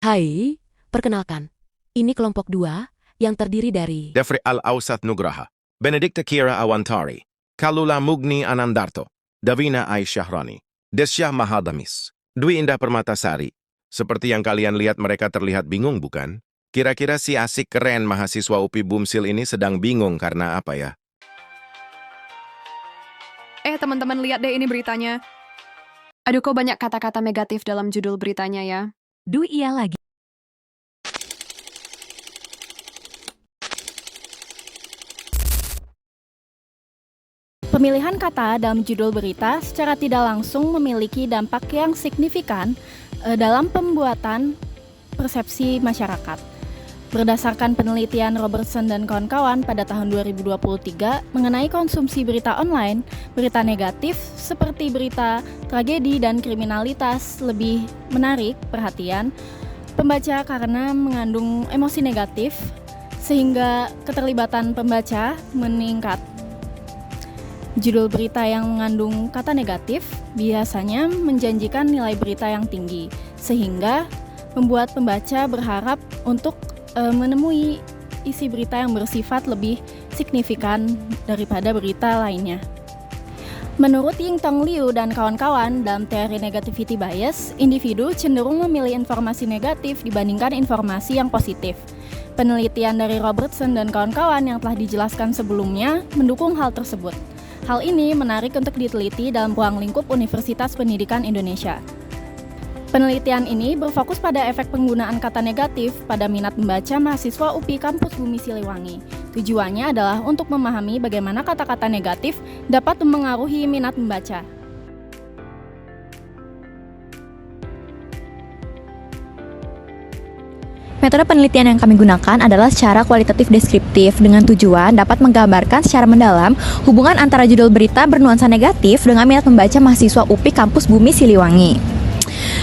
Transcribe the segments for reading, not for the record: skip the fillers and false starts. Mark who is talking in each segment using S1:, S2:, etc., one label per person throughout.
S1: Hai, perkenalkan. Ini kelompok 2 yang terdiri dari
S2: Defri Al-Awsat Nugraha, Benedikta Kira Awantari, Kalula Mugni Anandarto, Davina Aisyahrani, Desya Mahadamis, Dwi Indah Permatasari. Seperti yang kalian lihat mereka terlihat bingung bukan? Kira-kira si asik keren mahasiswa UPI Bumsil ini sedang bingung karena apa ya?
S3: Teman-teman lihat deh ini beritanya. Aduh, kok banyak kata-kata negatif dalam judul beritanya ya.
S1: Duh iya lagi.
S4: Pemilihan kata dalam judul berita secara tidak langsung memiliki dampak yang signifikan dalam pembuatan persepsi masyarakat. Berdasarkan penelitian Robertson dan kawan-kawan pada tahun 2023 mengenai konsumsi berita online, berita negatif seperti berita tragedi dan kriminalitas lebih menarik perhatian pembaca karena mengandung emosi negatif, sehingga keterlibatan pembaca meningkat. Judul berita yang mengandung kata negatif biasanya menjanjikan nilai berita yang tinggi, sehingga membuat pembaca berharap untuk menemui isi berita yang bersifat lebih signifikan daripada berita lainnya. Menurut Ying Tong Liu dan kawan-kawan dalam teori negativity bias, individu cenderung memilih informasi negatif dibandingkan informasi yang positif. Penelitian dari Robertson dan kawan-kawan yang telah dijelaskan sebelumnya mendukung hal tersebut. Hal ini menarik untuk diteliti dalam ruang lingkup Universitas Pendidikan Indonesia. Penelitian ini berfokus pada efek penggunaan kata negatif pada minat membaca mahasiswa UPI Kampus Bumi Siliwangi. Tujuannya adalah untuk memahami bagaimana kata-kata negatif dapat memengaruhi minat membaca.
S5: Metode penelitian yang kami gunakan adalah secara kualitatif deskriptif dengan tujuan dapat menggambarkan secara mendalam hubungan antara judul berita bernuansa negatif dengan minat membaca mahasiswa UPI Kampus Bumi Siliwangi.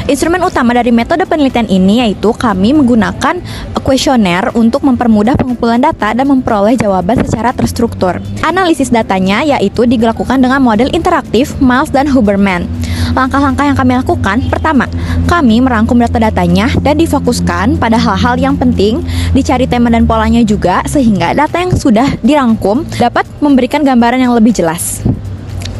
S5: Instrumen utama dari metode penelitian ini yaitu kami menggunakan kuesioner untuk mempermudah pengumpulan data dan memperoleh jawaban secara terstruktur. Analisis datanya yaitu dilakukan dengan model interaktif Miles dan Huberman. Langkah-langkah yang kami lakukan, pertama, kami merangkum data-datanya dan difokuskan pada hal-hal yang penting, dicari tema dan polanya juga sehingga data yang sudah dirangkum dapat memberikan gambaran yang lebih jelas.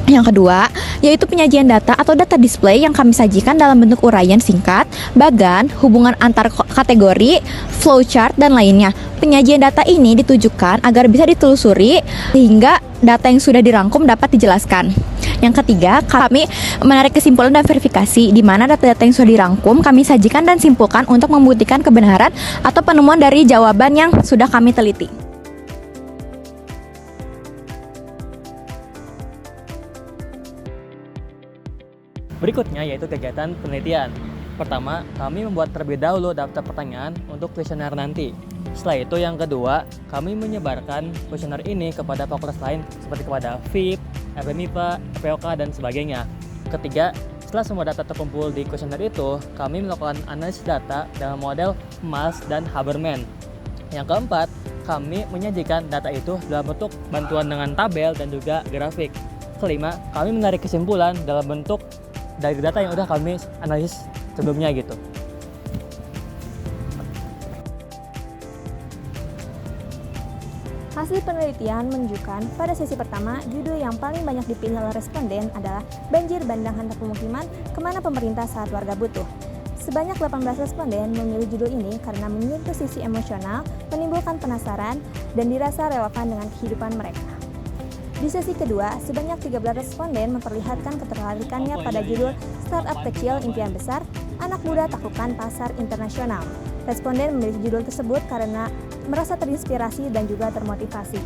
S5: Yang kedua, yaitu penyajian data atau data display yang kami sajikan dalam bentuk uraian singkat, bagan, hubungan antar kategori, flowchart, dan lainnya. Penyajian data ini ditujukan agar bisa ditelusuri sehingga data yang sudah dirangkum dapat dijelaskan. Yang ketiga, kami menarik kesimpulan dan verifikasi di mana data-data yang sudah dirangkum kami sajikan dan simpulkan untuk membuktikan kebenaran atau penemuan dari jawaban yang sudah kami teliti.
S6: Berikutnya yaitu kegiatan penelitian. Pertama, kami membuat terlebih dahulu daftar pertanyaan untuk kuesioner nanti. Setelah itu yang kedua, kami menyebarkan kuesioner ini kepada fakultas lain seperti kepada FIP, FMIPA, FPOK, dan sebagainya. Ketiga, setelah semua data terkumpul di kuesioner itu, kami melakukan analisis data dalam model Miles dan Huberman. Yang keempat, kami menyajikan data itu dalam bentuk bantuan dengan tabel dan juga grafik. Kelima, kami menarik kesimpulan dalam bentuk dari data yang udah kami analisis sebelumnya gitu.
S7: Hasil penelitian menunjukkan pada sesi pertama, judul yang paling banyak dipilih oleh responden adalah Banjir Bandang Hantar Pemukiman, Kemana Pemerintah Saat Warga Butuh. Sebanyak 18 responden memilih judul ini karena menyentuh sisi emosional, menimbulkan penasaran, dan dirasa relevan dengan kehidupan mereka. Di sesi kedua, sebanyak 13 responden memperlihatkan ketertarikannya pada judul Startup Kecil Impian Besar, Anak Muda Taklukan Pasar Internasional. Responden memilih judul tersebut karena merasa terinspirasi dan juga termotivasi.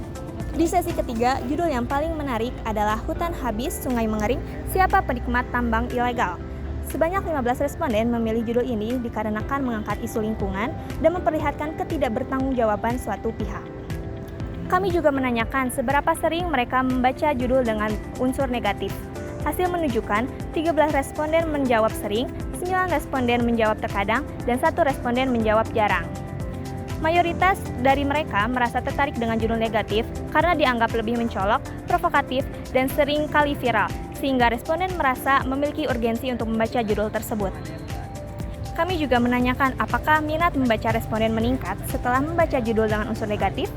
S7: Di sesi ketiga, judul yang paling menarik adalah Hutan Habis, Sungai Mengering, Siapa Penikmat Tambang Ilegal. Sebanyak 15 responden memilih judul ini dikarenakan mengangkat isu lingkungan dan memperlihatkan ketidakbertanggungjawaban suatu pihak. Kami juga menanyakan seberapa sering mereka membaca judul dengan unsur negatif. Hasil menunjukkan 13 responden menjawab sering, 9 responden menjawab terkadang, dan 1 responden menjawab jarang. Mayoritas dari mereka merasa tertarik dengan judul negatif karena dianggap lebih mencolok, provokatif, dan sering kali viral, sehingga responden merasa memiliki urgensi untuk membaca judul tersebut. Kami juga menanyakan apakah minat membaca responden meningkat setelah membaca judul dengan unsur negatif.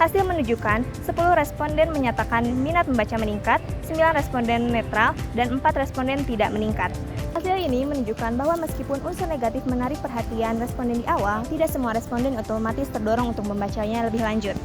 S7: Hasil menunjukkan 10 responden menyatakan minat membaca meningkat, 9 responden netral, dan 4 responden tidak meningkat. Hasil ini menunjukkan bahwa meskipun unsur negatif menarik perhatian responden di awal, tidak semua responden otomatis terdorong untuk membacanya lebih lanjut.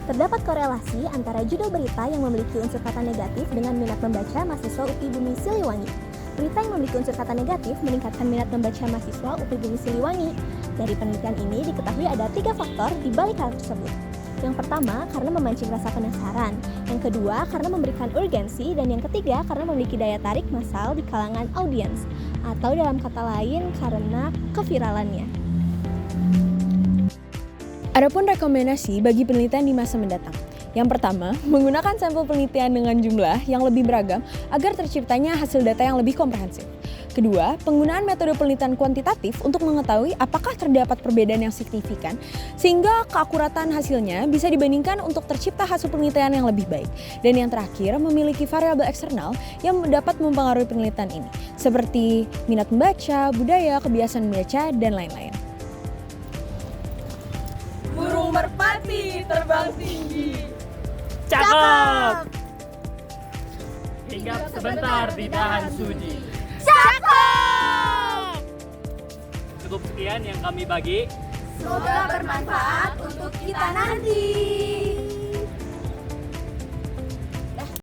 S7: Terdapat korelasi antara judul berita yang memiliki unsur kata negatif dengan minat membaca mahasiswa UPI Bumi Siliwangi. Berita yang memiliki unsur kata negatif meningkatkan minat membaca mahasiswa UPI Bumi Siliwangi. Dari penelitian ini diketahui ada 3 faktor di balik hal tersebut. Yang pertama, karena memancing rasa penasaran. Yang kedua, karena memberikan urgensi. Dan yang ketiga, karena memiliki daya tarik massal di kalangan audiens. Atau dalam kata lain, karena keviralannya.
S8: Adapun rekomendasi bagi penelitian di masa mendatang. Yang pertama, menggunakan sampel penelitian dengan jumlah yang lebih beragam agar terciptanya hasil data yang lebih komprehensif. Kedua, penggunaan metode penelitian kuantitatif untuk mengetahui apakah terdapat perbedaan yang signifikan sehingga keakuratan hasilnya bisa dibandingkan untuk tercipta hasil penelitian yang lebih baik. Dan yang terakhir, memiliki variabel eksternal yang dapat mempengaruhi penelitian ini, seperti minat membaca, budaya, kebiasaan membaca, dan lain-lain.
S9: Burung merpati terbang tinggi.
S6: Cakep! Hinggap sebentar di dahan suji.
S9: Cakep!
S6: Cukup sekian yang kami bagi.
S9: Semoga bermanfaat untuk kita nanti.